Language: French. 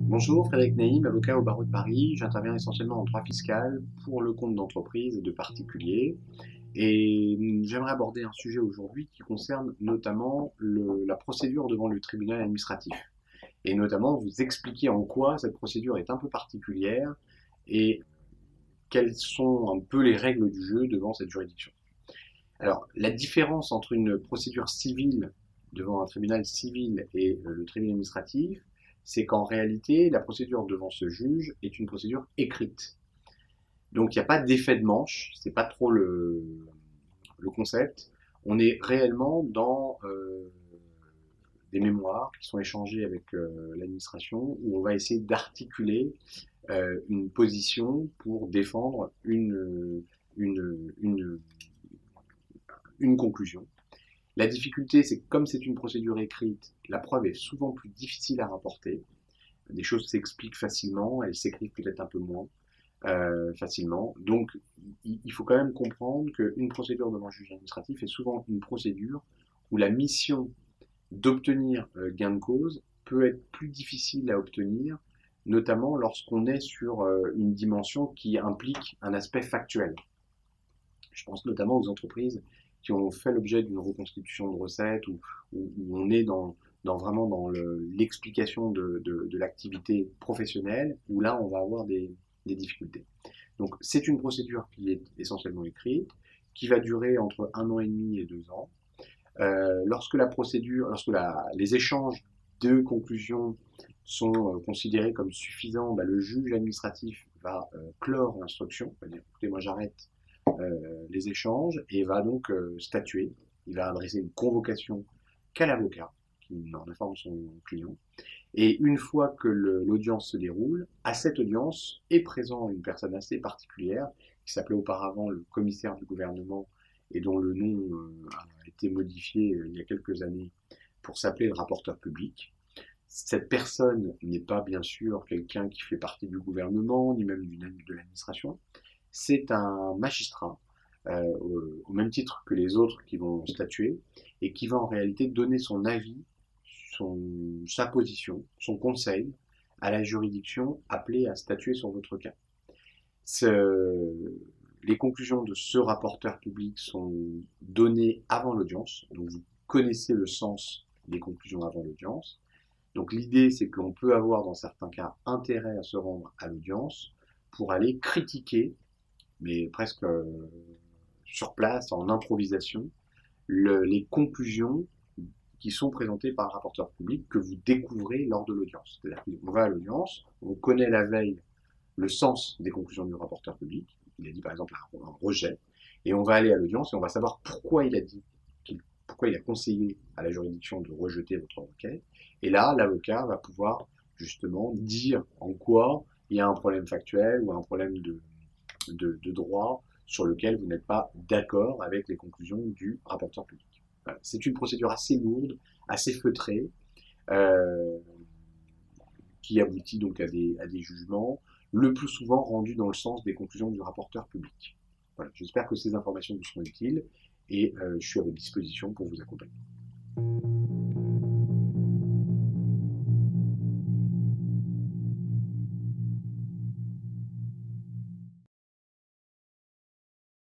Bonjour, Frédéric Naïm, avocat au barreau de Paris. J'interviens essentiellement en droit fiscal pour le compte d'entreprises et de particuliers. Et j'aimerais aborder un sujet aujourd'hui qui concerne notamment la procédure devant le tribunal administratif. Et notamment vous expliquer en quoi cette procédure est un peu particulière et quelles sont un peu les règles du jeu devant cette juridiction. Alors, la différence entre une procédure civile devant un tribunal civil et le tribunal administratif, c'est qu'en réalité, la procédure devant ce juge est une procédure écrite. Donc, il n'y a pas d'effet de manche, c'est pas trop le concept. On est réellement dans des mémoires qui sont échangés avec l'administration où on va essayer d'articuler une position pour défendre une, une conclusion. La difficulté, c'est que comme c'est une procédure écrite, la preuve est souvent plus difficile à rapporter. Des choses s'expliquent facilement, elles s'écrivent peut-être un peu moins facilement. Donc, il faut quand même comprendre qu'une procédure devant un juge administratif est souvent une procédure où la mission d'obtenir gain de cause peut être plus difficile à obtenir, notamment lorsqu'on est sur une dimension qui implique un aspect factuel. Je pense notamment aux entreprises qui ont fait l'objet d'une reconstitution de recettes où on est vraiment dans l'explication de l'activité professionnelle, où là, on va avoir des difficultés. Donc, c'est une procédure qui est essentiellement écrite, qui va durer entre 1 an et demi et 2 ans. Lorsque la procédure, les échanges de conclusions sont considérés comme suffisants, bah, le juge administratif va clore l'instruction, va dire écoutez, moi j'arrête les échanges et va donc statuer. Il va adresser une convocation qu'à l'avocat qui en informe son client. Et une fois que l'audience se déroule, à cette audience est présent une personne assez particulière qui s'appelait auparavant le commissaire du gouvernement et dont le nom a été modifié il y a quelques années pour s'appeler le rapporteur public. Cette personne n'est pas bien sûr quelqu'un qui fait partie du gouvernement, ni même de l'administration. C'est un magistrat, au même titre que les autres qui vont statuer, et qui va en réalité donner son avis, sa position, son conseil à la juridiction appelée à statuer sur votre cas. Les conclusions de ce rapporteur public sont données avant l'audience, donc vous connaissez le sens des conclusions avant l'audience. Donc l'idée, c'est qu'on peut avoir dans certains cas intérêt à se rendre à l'audience pour aller critiquer, mais presque sur place, en improvisation, les conclusions qui sont présentées par le rapporteur public que vous découvrez lors de l'audience. C'est-à-dire qu'on va à l'audience, on connaît la veille le sens des conclusions du rapporteur public, il a dit par exemple un rejet, et on va aller à l'audience et on va savoir pourquoi il a dit, pourquoi il a conseillé à la juridiction de rejeter votre requête, et là l'avocat va pouvoir justement dire en quoi il y a un problème factuel ou un problème de droit sur lequel vous n'êtes pas d'accord avec les conclusions du rapporteur public. Voilà. C'est une procédure assez lourde, assez feutrée, euh, qui aboutit donc à des jugements, le plus souvent rendus dans le sens des conclusions du rapporteur public. Voilà, j'espère que ces informations vous seront utiles et je suis à votre disposition pour vous accompagner.